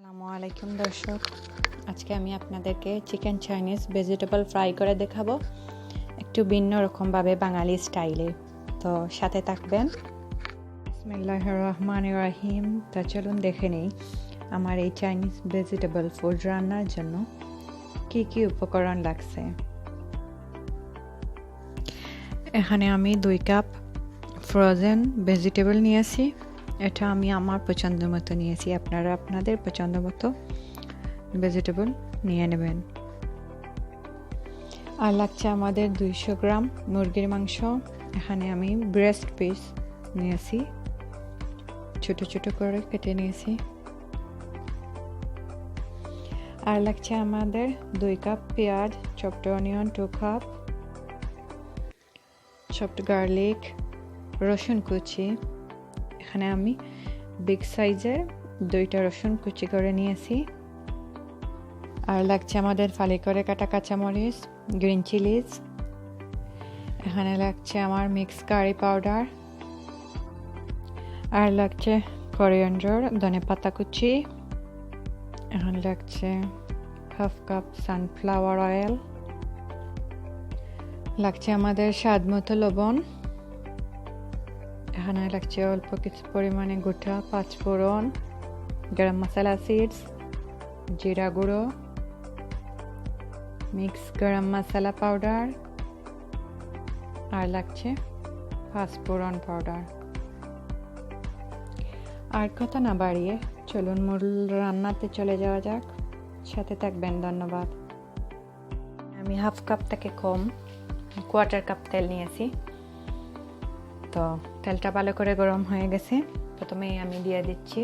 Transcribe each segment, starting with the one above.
আসসালামু আলাইকুম দর্শক, আজকে আমি আপনাদেরকে চিকেন চাইনিজ ভেজিটেবল ফ্রাই করে দেখাবো একটু ভিন্ন রকমভাবে বাঙালি স্টাইলে। তো সাথে থাকবেন। বিসমিল্লাহির রহমানির রহিম। তা চলুন দেখে নিই আমার এই চাইনিজ ভেজিটেবল ফুড রান্নার জন্য কি কি উপকরণ লাগছে। এখানে আমি 2 কাপ ফ্রোজেন ভেজিটেবল নিয়েছি। এটা আমি আমার পছন্দ মতো নিয়েছি, আপনারা আপনাদের পছন্দ মতো ভেজিটেবল নিয়ে নেবেন। আর লাগছে আমাদের 200 গ্রাম মুরগির মাংস। এখানে আমি ব্রেস্ট পিস নিয়েছি, ছোট ছোট করে কেটে নিয়েছি। আর লাগছে আমাদের 2 কাপ পেঁয়াজ, chopped onion 2 cup, chopped garlic, রসুন কুচি। এখানে আমি বিগ সাইজের 2টা রসুন কুচি করে নিয়েছি। আর লাগছে আমাদের ফালি করে কাটা কাঁচামরিচ, গ্রিন চিলিজ। এখানে লাগছে আমার মিক্স কারি পাউডার। আর লাগছে coriander, ধনেপাতা কুচি। এখানে লাগছে হাফ কাপ সানফ্লাওয়ার অয়েল। লাগছে আমাদের স্বাদ মতো লবণ। এখানে লাগছে অল্প কিছু পরিমাণে গোটা 5 ফোড়ন, গরম মশলা সিডস, জিরা গুঁড়ো, মিক্স গরম মশলা পাউডার। আর লাগছে 5 ফোড়ন পাউডার। আর কথা না বাড়িয়ে চলুন মূল রান্নাতে চলে যাওয়া যাক, সাথে থাকবেন। ধন্যবাদ। আমি হাফ কাপ থেকে কম 1/4 কাপ তেল নিয়েছি। তো তেলটা ভালো করে গরম হয়ে গেছে। প্রথমেই আমি দিয়ে দিচ্ছি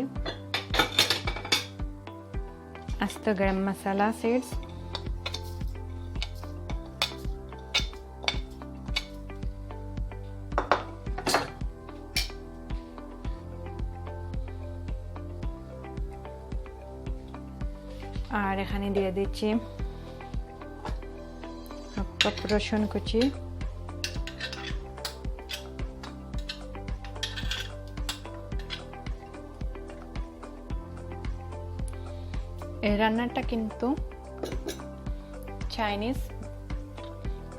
আস্ত গরম মশলা সিডস, আর এখানে দিয়ে দিচ্ছি হাফ কাপ রসুন কুচি। এই রান্নাটা কিন্তু চাইনিজ,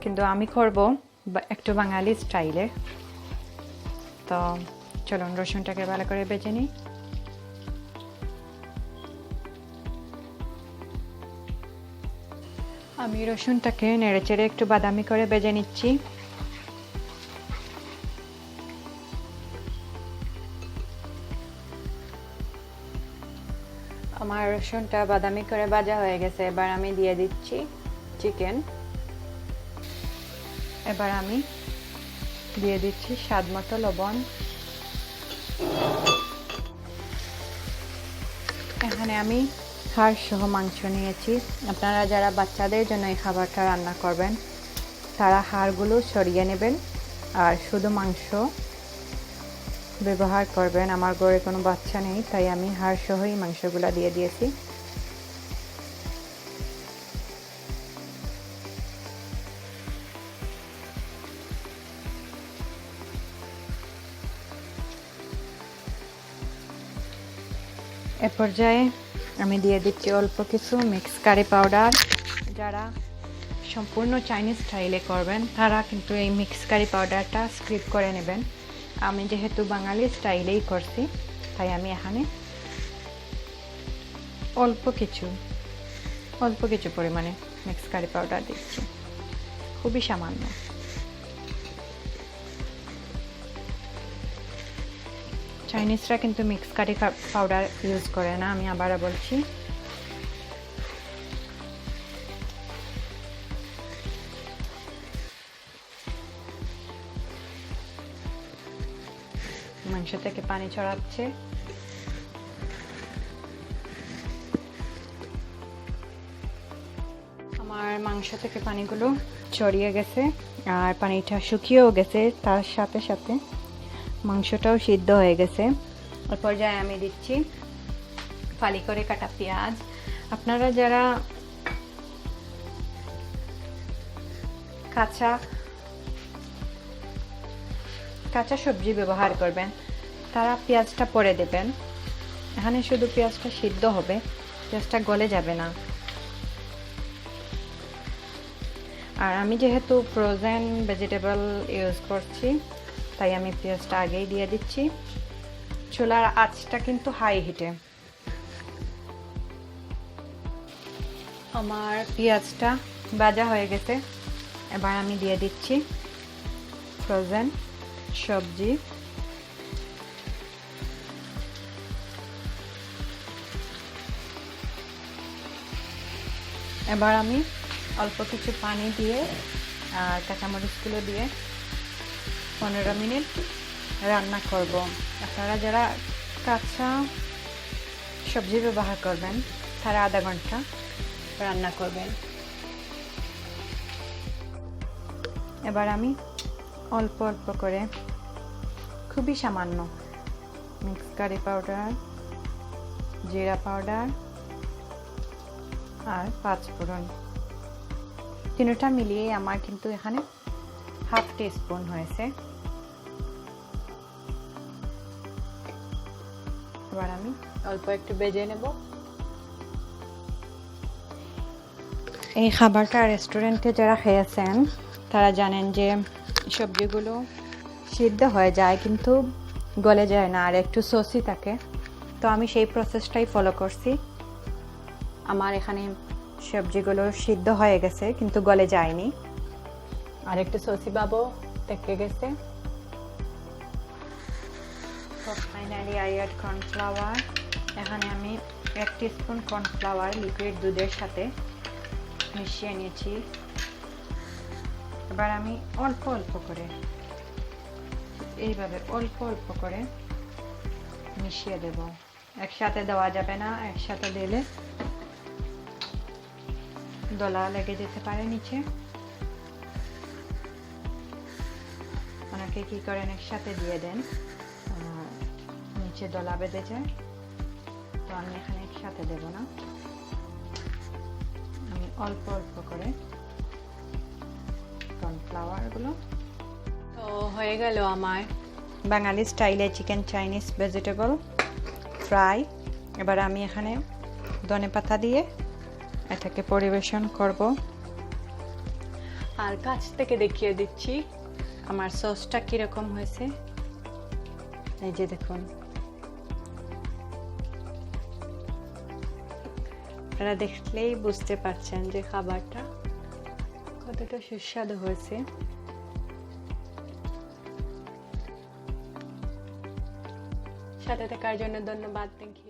কিন্তু আমি করব একটু বাঙালি স্টাইলে। তো চলুন রসুনটাকে ভালো করে ভেজে নিই। আমি রসুনটাকে নেড়েচেড়ে একটু বাদামি করে ভেজে নিচ্ছি। আমার রসুনটা বাদামি করে ভাজা হয়ে গেছে। এবার আমি দিয়ে দিচ্ছি চিকেন। এবার আমি দিয়ে দিচ্ছি স্বাদ মতো লবণ। এখানে আমি হাড় সহ মাংস নিয়েছি। আপনারা যারা বাচ্চাদের জন্য এই খাবারটা রান্না করবেন তারা হাড়গুলো সরিয়ে নেবেন আর শুধু মাংস ব্যবহার করবেন। আমার ঘরে কোনো বাচ্চা নেই, তাই আমি হাড় সহই মাংসগুলো দিয়ে দিয়েছি। এ পর্যায়ে আমি দিয়ে দিচ্ছি অল্প কিছু মিক্স কারি পাউডার। যারা সম্পূর্ণ চাইনিজ স্টাইলে করবেন তারা কিন্তু এই মিক্স কারি পাউডারটা স্কিপ করে নেবেন। আমি যেহেতু বাঙালি স্টাইলেই করছি, তাই আমি এখানে অল্প কিছু পরিমাণে মিক্স কারি পাউডার দিচ্ছি, খুবই সামান্য। চাইনিজরা কিন্তু মিক্স কারি পাউডার ইউজ করে না, আমি আবারও বলছি। মাংস থেকে পানি ছড়াচ্ছে। আমার মাংস থেকে পানিগুলো ছড়িয়ে গেছে আর পানিটা শুকিয়েও গেছে, তার সাথে সাথে মাংসটাও সিদ্ধ হয়ে গেছে। ওর পর্যায়ে আমি দিচ্ছি ফালি করে কাটা পেঁয়াজ। আপনারা যারা কাঁচা সবজি ব্যবহার করবেন তারা পেঁয়াজটা পরে দেবেন। এখানে শুধু পেঁয়াজটা সিদ্ধ হবে, পেঁয়াজটা গলে যাবে না। আর আমি যেহেতু ফ্রোজেন ভেজিটেবল ইউজ করছি, তাই আমি পেঁয়াজটা আগেই দিয়ে দিচ্ছি। চুলার আঁচটা কিন্তু হাই হিটে। আমার পেঁয়াজটা ভাজা হয়ে গেছে, এবার আমি দিয়ে দিচ্ছি ফ্রোজেন সবজি। এবার আমি অল্প কিছু পানি দিয়ে আর কাঁচামরিচগুলো দিয়ে 15 মিনিট রান্না করব। আপনারা যারা কাঁচা সবজি ব্যবহার করবেন তারা আধা ঘন্টা রান্না করবেন। এবার আমি অল্প অল্প করে, খুবই সামান্য, মিক্স কারি পাউডার, জিরা পাউডার আর 5 ফোড়ন, তিনটা মিলিয়ে আমার কিন্তু এখানে হাফ টিস্পুন হয়েছে। এবার আমি অল্প একটু ভেজে নেব। এই খাবারটা রেস্টুরেন্টে যারা খেয়েছেন তারা জানেন যে সবজিগুলো সিদ্ধ হয়ে যায় কিন্তু গলে যায় না, আর একটু সসি থাকে। তো আমি সেই প্রসেসটাই ফলো করছি। আমার এখানে সবজিগুলো সিদ্ধ হয়ে গেছে কিন্তু গলে যায়নি, আর একটু সসি ভাবও থেকে গেছে। তো ফাইনালি আই অ্যাড কর্নফ্লাওয়ার। এখানে আমি 1 টিস্পুন কর্নফ্লাওয়ার লিকুইড দুধের সাথে মিশিয়ে নিয়েছি। এবার আমি অল্প অল্প করে, এইভাবে অল্প অল্প করে মিশিয়ে দেব। একসাথে দেওয়া যাবে না, একসাথে দিলে দলা লেগে যেতে পারে নিচে। অনেকে কি করেন একসাথে দিয়ে দেন, নিচে দলা বেঁধে যায়। তো আমি এখানে একসাথে দেব না, আমি অল্প অল্প করে কর্নফ্লাওয়ারগুলো। তো হয়ে গেল আমার বাঙালি স্টাইলে চিকেন চাইনিজ ভেজিটেবল ফ্রাই। এবার আমি এখানে ধনেপাতা দিয়ে এটাকে পরিবেশন করব। আর কাছ থেকে দেখিয়ে দিচ্ছি আমার সসটা কিরকম হয়েছে। এই যে দেখুন, আপনারা দেখলেই বুঝতে পারছেন যে খাবারটা কতটা সুস্বাদু হয়েছে। সাথে থাকার জন্য ধন্যবাদ। Thank you.